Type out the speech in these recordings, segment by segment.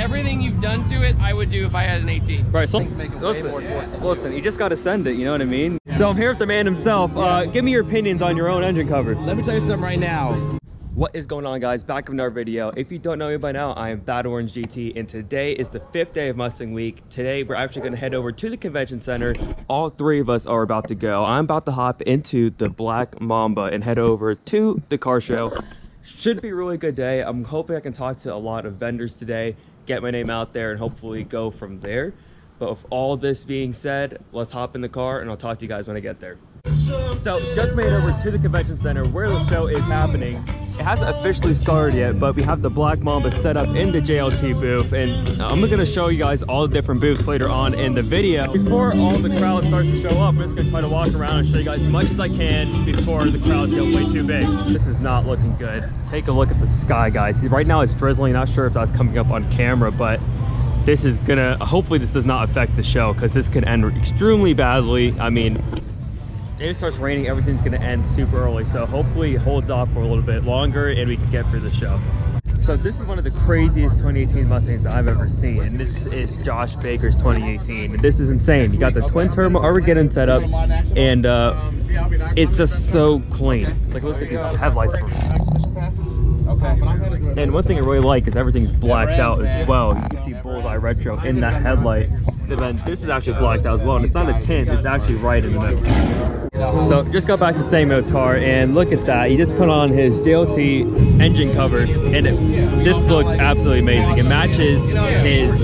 everything you've done to it, I would do if I had an 18. Right, so listen, you just got to send it, you know what I mean? So I'm here with the man himself. Give me your opinions on your own engine cover. Let me tell you something right now. What is going on, guys? Back with another video. If you don't know me by now, I am ThatOrangeGT, and today is the 5th day of Mustang Week. Today, we're actually going to head over to the convention center. All three of us are about to go. I'm about to hop into the Black Mamba and head over to the car show. Should be a really good day. I'm hoping I can talk to a lot of vendors today, get my name out there, and hopefully go from there. But with all this being said, let's hop in the car and I'll talk to you guys when I get there. So just made over to the convention center where the show is happening. It hasn't officially started yet, but we have the Black Mamba set up in the JLT booth, and I'm gonna show you guys all the different booths later on in the video. Before all the crowd starts to show up, I'm just gonna try to walk around and show you guys as much as I can before the crowds get way too big. This is not looking good. Take a look at the sky, guys. See, right now it's drizzling. Not sure if that's coming up on camera, but this is gonna, hopefully this does not affect the show, because this could end extremely badly. I mean, if it starts raining, everything's gonna end super early, so hopefully it holds off for a little bit longer and we can get through the show. So this is one of the craziest 2018 Mustangs that I've ever seen, and this is Josh Baker's 2018, and this is insane. You got the twin turbo Armageddon setup, and it's just so clean. Like, look at these headlights. And one thing I really like is everything's blacked out as well. You can see Bullseye Retro in that headlight. And then this is actually blacked out as well, and it's not a tint, it's actually right in the middle. So just got back to Stangmode's car, and look at that. He just put on his JLT engine cover, and this looks absolutely amazing. It matches his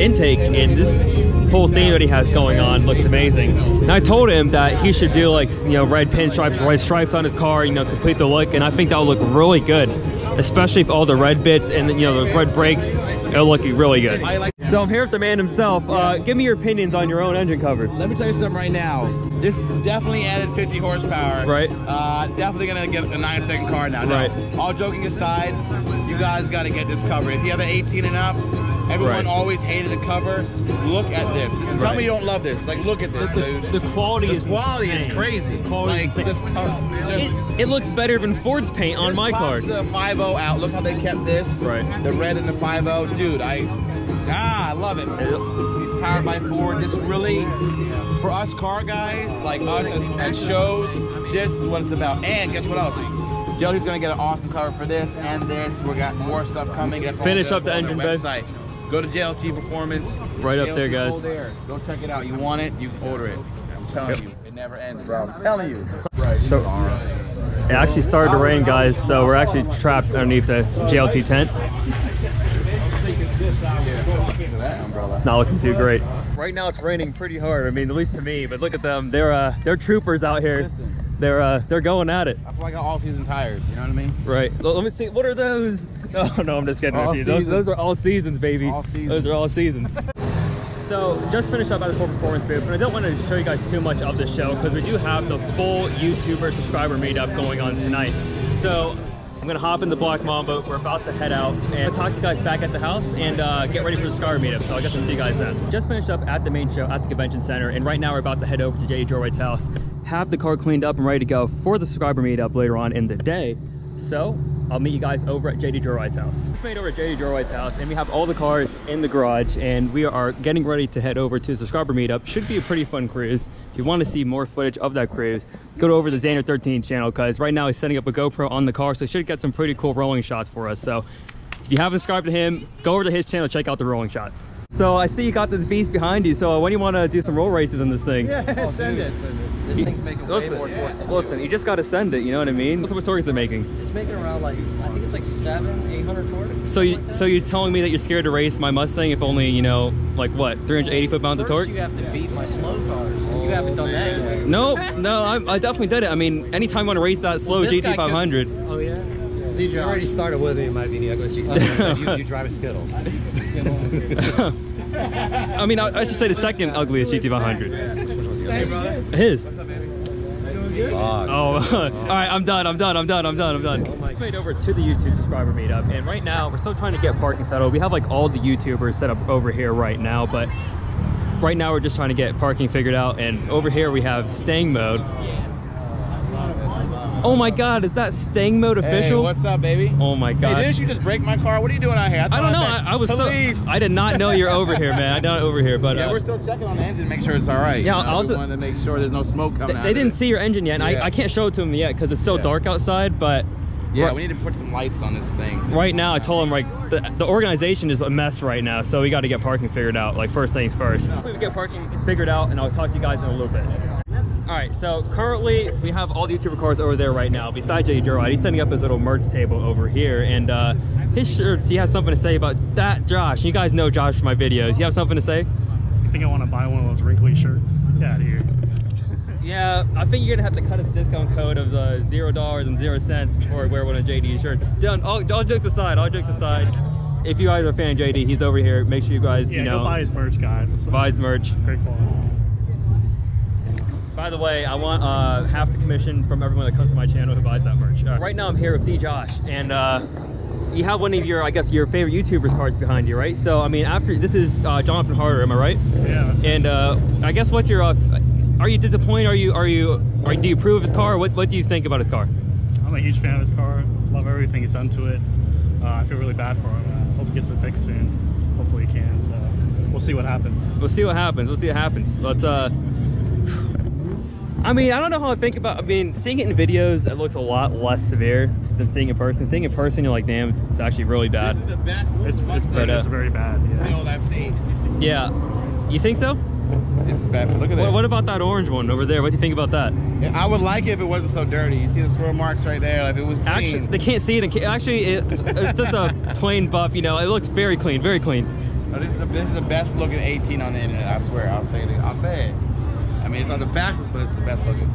intake, and this whole theme that he has going on looks amazing. And I told him that he should do, like, you know, red pinstripes, red stripes on his car, you know, complete the look, and I think that would look really good, especially if all the red bits and, you know, the red brakes, it'll look really good. So I'm here with the man himself. Give me your opinions on your own engine cover. Let me tell you something right now. This definitely added 50 horsepower. Right. Definitely gonna get a 9-second car now. Right. All joking aside, you guys got to get this cover. If you have an 18 and up, everyone always hated the cover. Look at this. Tell me you don't love this. Like, look at this, dude. The quality is crazy. Like, this it looks better than Ford's paint on my car. The 5.0 out. Look how they kept this. Right. The red and the 5.0, dude. I love it. He's powered by Ford. This really, for us car guys like us at shows, this is what it's about. And guess what else? JLT's gonna get an awesome cover for this and this. We got more stuff coming. That's finish up the engine website. Go to JLT Performance. Right up there, guys. Go there. Go check it out. You want it, you can order it. I'm telling you, it never ends, bro. I'm telling you. So it actually started to rain, guys, so we're actually trapped underneath the JLT tent. Not looking too great. Right now it's raining pretty hard. I mean, at least to me, but look at them. They're troopers out here. They're going at it. That's why I got all season tires, you know what I mean? Right. Let me see, what are those? No, I'm just kidding with you. Those are all seasons, baby. All seasons. Those are all seasons. So just finished up at the Ford Performance booth, and I don't want to show you guys too much of the show because we do have the full YouTuber subscriber meetup going on tonight. So I'm gonna hop in the Black Mamba. We're about to head out and talk to you guys back at the house and get ready for the subscriber meetup. So I guess I'll see you guys then. Just finished up at the main show at the convention center, and right now we're about to head over to JD Joyright's house, have the car cleaned up and ready to go for the subscriber meetup later on in the day. So I'll meet you guys over at JD Joyright's house. It's made over at JD Joyright's house, and we have all the cars in the garage, and we are getting ready to head over to the subscriber meetup. Should be a pretty fun cruise. If you want to see more footage of that cruise, go over to the Xander13 channel, because right now he's setting up a GoPro on the car, so he should get some pretty cool rolling shots for us. So if you haven't subscribed to him, go over to his channel, check out the rolling shots. So I see you got this beast behind you, so when do you want to do some roll races in this thing? Yeah, send it. This thing's making way more torque. Listen, you just got to send it, you know what I mean? What torque is it making? It's making around, like, I think it's like 700-800 torque. So you're telling me that you're scared to race my Mustang if only, you know, like what, 380 foot-pounds of torque? You have to beat my slow cars, and you haven't done that yet. No, I definitely did it. I mean, anytime I want to race that slow GT500. Oh yeah? You already started with it. It might be the ugliest you drive a Skittle. I mean, I should say the second ugliest GT500. His. Oh, all right, I'm done. It's made over to the YouTube subscriber meetup, and right now we're still trying to get parking settled. We have like all the YouTubers set up over here right now, but right now we're just trying to get parking figured out. And over here we have Stang mode. Oh my God, is that Stang mode official? Hey, what's up, baby? Oh my God. Hey, didn't you just break my car? What are you doing out here? I don't know. I was police. I did not know you're over here, man. I'm not over here, but yeah, we're still checking on the engine to make sure it's all right. Yeah, you know, I also wanted to make sure there's no smoke coming out. They didn't see your engine yet, and yeah. I can't show it to them yet because it's so dark outside. But yeah, we need to put some lights on this thing. Right now, I told them like the organization is a mess right now, so we got to get parking figured out. Like first things first. We get parking figured out, and I'll talk to you guys in a little bit. All right, so currently we have all the YouTuber cars over there right now. Besides JD Gerard, he's setting up his little merch table over here, and his shirts. He has something to say about that. Josh, you guys know Josh from my videos. You have something to say? I think I want to buy one of those wrinkly shirts. Get out of here. Yeah, I think you're gonna have to cut his discount code of the $0.00 before I wear one of JD's shirts. All jokes aside, if you guys are a fan of JD, he's over here. Make sure you guys, you know, go buy his merch, guys. Buy his merch. Great quality. By the way, I want half the commission from everyone that comes to my channel who buys that merch. Right now I'm here with D Josh, and you have one of your, I guess, your favorite YouTubers cars behind you, right? So I mean, after this is Jonathan Harder, am I right? Yeah. That's and I guess what's your are you disappointed? Do you approve of his car? What do you think about his car? I'm a huge fan of his car. Love everything he's done to it. I feel really bad for him. I hope he gets it fixed soon. Hopefully he can. So we'll see what happens. We'll see what happens. Let's I mean, I don't know how I think about. I mean, seeing it in videos, it looks a lot less severe than seeing it in person. Seeing it in person, you're like, damn, it's actually really bad. This is the best. It's very bad. Yeah. Build I've seen. Yeah, you think so? It's bad. Look at this. What about that orange one over there? What do you think about that? I would like it if it wasn't so dirty. You see the swirl marks right there. Like if it was clean. Actually, they can't see it. Actually, it's just a plain buff. You know, it looks very clean, very clean. No, this is the best looking 18 on the internet. I swear. I'll say it. I mean, it's not the fastest, but it's the best looking.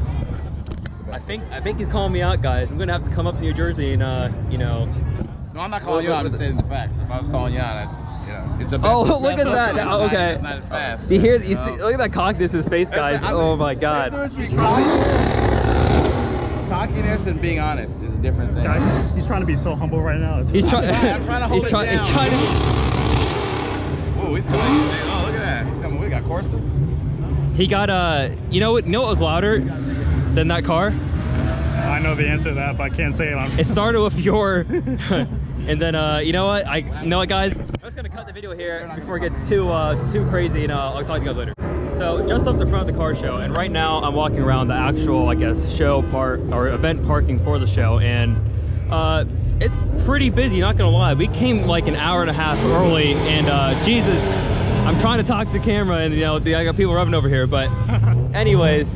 I think he's calling me out, guys. I'm gonna have to come up to New Jersey and you know. No, I'm not calling you out. I'm just stating the facts. If I was calling you out, it's a best. Oh, look at that! Okay. It's not as fast. You see, look at that cockiness in his face, guys. Oh my God. Cockiness and being honest is a different thing. Guys, he's trying to be so humble right now. He's trying. I'm trying to hold it down. He's trying to. Oh, he's coming. Oh, look at that. He's coming. We got courses. He got you know what was louder than that car? I know the answer to that, but I can't say it. It started with your and then you know what guys, I'm just gonna cut the video here before it gets too crazy, and I'll talk to you guys later. So just up the front of the car show, and right now I'm walking around the actual, I guess, show part or event parking for the show, and it's pretty busy, not gonna lie. We came like an hour and a half early, and Jesus, I'm trying to talk to the camera, and you know, I got people rubbing over here, but anyways,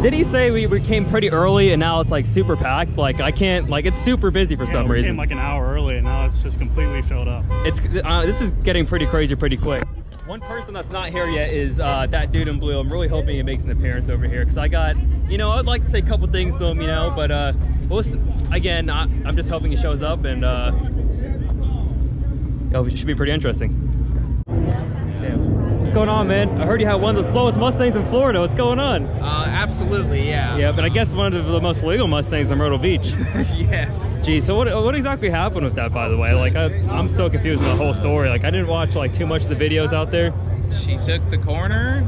did he say we came pretty early and now it's like super packed? Like I can't, like it's super busy for some reason. We came like an hour early and now it's just completely filled up. It's this is getting pretty crazy pretty quick. One person that's not here yet is ThatDudeinBlue. I'm really hoping he makes an appearance over here because I got, you know, I'd like to say a couple things to him, you know, but again, I'm just hoping he shows up, and it should be pretty interesting. What's going on, man? I heard you had one of the slowest Mustangs in Florida. What's going on? Absolutely, yeah. Yeah, but I guess one of the most legal Mustangs in Myrtle Beach. Yes. Gee, so what exactly happened with that, by the way? Like, I'm still confused with the whole story. Like, I didn't watch like too much of the videos out there. She took the corner,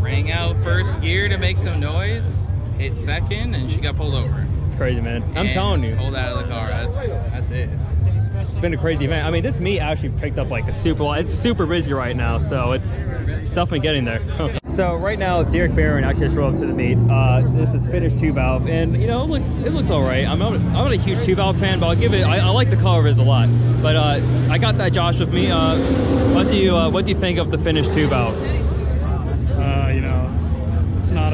rang out first gear to make some noise, hit second, and she got pulled over. It's crazy, man. I'm telling you. Pulled out of the car. That's it. It's been a crazy event. I mean, this meet actually picked up like a it's super busy right now, so it's definitely getting there. So right now, Derekbaran actually showed up to the meet. This is finished 2-valve, and you know, it looks all right. I'm not a huge 2-valve fan, but I'll give it. I like the color of it a lot. But I got that Josh with me. What do you think of the finished 2-valve? You know, it's not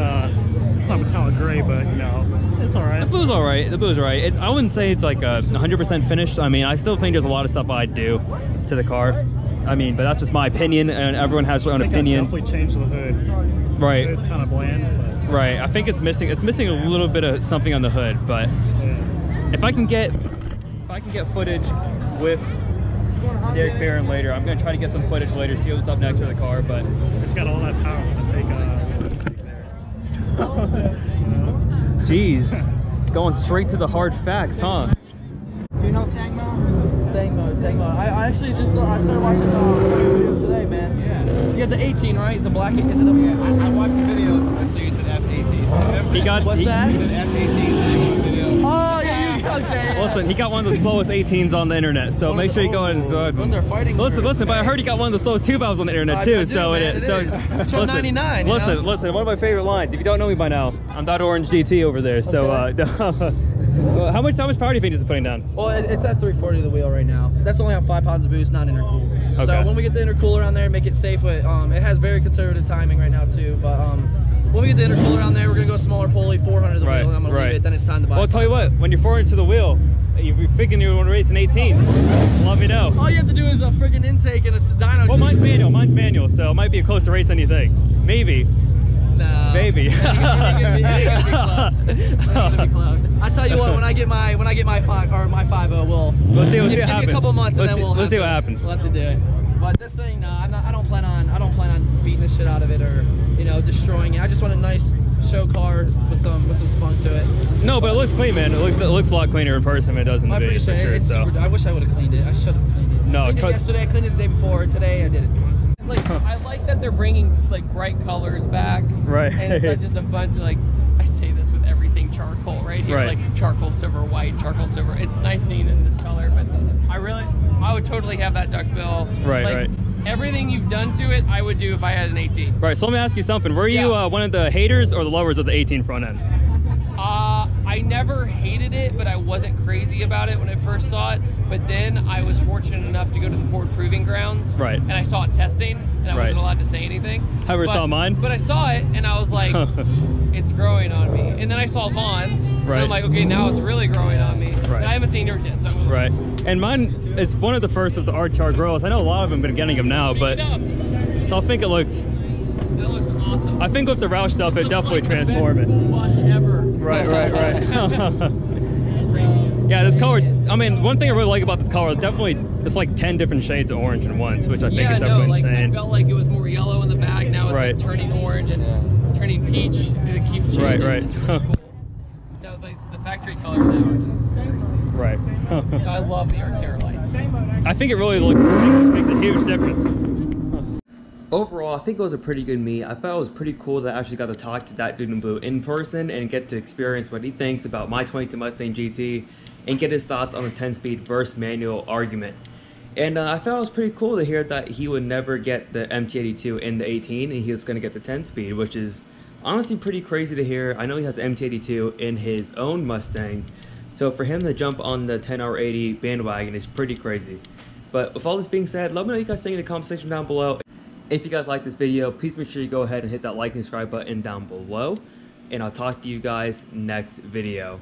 metallic gray, but you know, it's all right. The blue's all right. The blue's all right. I wouldn't say it's like 100% finished. I mean, I still think there's a lot of stuff I'd do to the car. I mean, but that's just my opinion, and everyone has their own opinion. I definitely changed the hood. Right. It's kind of bland. But... Right. I think it's missing a little bit of something on the hood, but yeah. if I can get footage with Derekbaran later, I'm gonna try to get some footage later, see what's up next for the car. But it's got all that power with the fake Jeez, going straight to the hard facts, huh? Do you know stang mode? Stang mode. I actually I started watching videos today, man. Yeah. You got the 18, right? Is the black? Is it a? I watched the video. So you said F18. He got. What's that? You said F18 video. Oh yeah. Okay. Listen, he got one of the slowest 18s on the internet, so make sure you go ahead and Those are fighting. Listen, but I heard he got one of the slowest 2 valves on the internet too. So it is. It's from 99. Listen, one of my favorite lines. If you don't know me by now, I'm Orange GT over there. So how much power do you think this is putting down? Well, it's at 340 the wheel right now. That's only on 5 pounds of boost, not intercooled. Okay. So when we get the intercooler on there, make it safe with. It has very conservative timing right now too, but when we get the intercooler on there, we're gonna go smaller pulley, 400 the wheel, and I'm gonna leave it. Then it's time to buy. Well, I'll tell you what. When you're 400 to the wheel, if you're thinking you want to race an 18, let me know. All you have to do is a friggin' intake and it's a dyno. Well, mine's manual, so it might be a closer race than you think. Maybe. No. Maybe. It ain't gonna be close. I tell you what, when I get my 5.0, we'll see what give happens. Me a couple months, and then we'll see what happens. We'll have to do it. But this thing, no, I don't plan on beating the shit out of it or destroying it. I just want a nice show car with some spunk to it. No, but it looks clean, man. It looks a lot cleaner in person than it does in the video. I'm pretty sure it's super. I wish I would have cleaned it. I should have cleaned it. No, yesterday I cleaned it the day before. Today I did it once. Like I like that they're bringing like bright colors back, right? And it's not just a bunch of like, I say this with everything charcoal right here, like charcoal silver white, charcoal silver. It's nice seeing in this color, but I would totally have that duckbill. Right. Everything you've done to it, I would do if I had an 18. Right. So let me ask you something. Were you one of the haters or the lovers of the 18 front end? I never hated it, but I wasn't crazy about it when I first saw it. But then I was fortunate enough to go to the Ford Proving Grounds, and I saw it testing, and I wasn't allowed to say anything. Saw mine? But I saw it, and I was like, it's growing on me. And then I saw Vaughn's, and I'm like, okay, now it's really growing on me. And I haven't seen yours yet, so And mine is one of the first of the R-Char grills. I know a lot of them have been getting them now, but so I think it looks awesome. I think with the Roush stuff, it definitely transformed it. Ever. Right. Yeah, this color, I mean, one thing I really like about this color, definitely, it's like 10 different shades of orange in once, which I think is definitely insane. I felt like it was more yellow in the back, now it's like turning orange and turning peach, it keeps changing. Right. No, like the factory colors now are just I love the Artera lights. I think it really makes a huge difference. Overall, I think it was a pretty good meet. I thought it was pretty cool that I actually got to talk to ThatDudeinBlue in person and get to experience what he thinks about my 22 Mustang GT and get his thoughts on the 10-speed versus manual argument. And I thought it was pretty cool to hear that he would never get the MT82 in the 18 and he was going to get the 10-speed, which is honestly pretty crazy to hear. I know he has the MT82 in his own Mustang, so for him to jump on the 10R80 bandwagon is pretty crazy. But with all this being said, let me know what you guys think in the comment section down below. If you guys like this video, please make sure you go ahead and hit that like and subscribe button down below. And I'll talk to you guys next video.